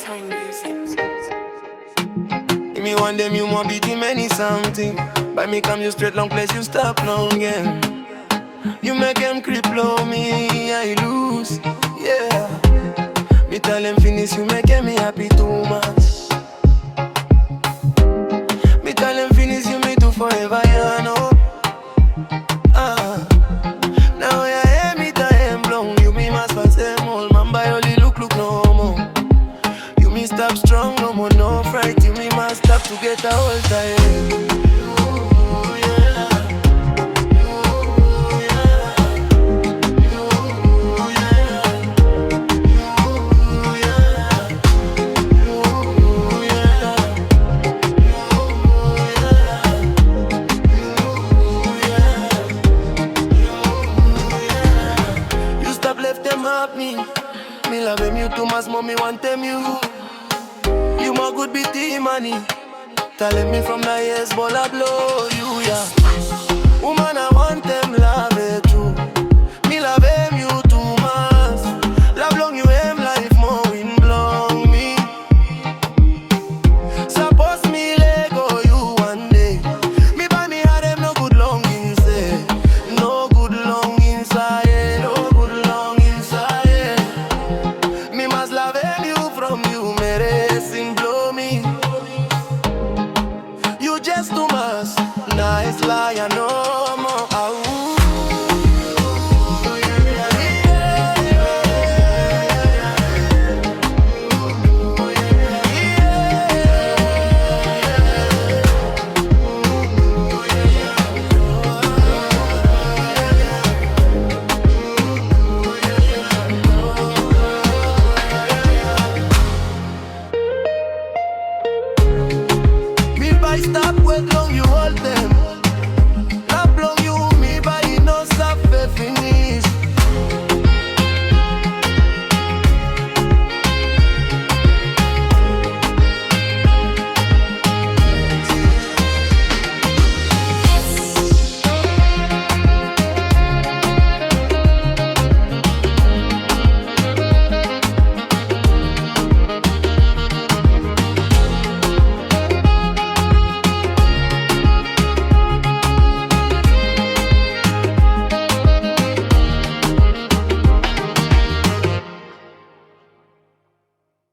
time music. Give me one them you want beat him any something. By me come you straight long place you stop long again. You make them creep low me I lose. Yeah. Me tell them finish you make me happy too much. Me tell them finish you me do forever you know. Now you hear me time blown. You be my same old man by only look no more. You me stop strong no more no fright. You me must stop to get a hold time. Me love him you too much, mommy want them you. You more good be the money. Telling me from the years, but I blow you, yeah. Woman, I want them love it too. Me love him you too much. Love long you him life more wind blowing me. Suppose me let go you one day. Me buy me had them no good longing say. No good long inside. Just too much, nice lie, I know.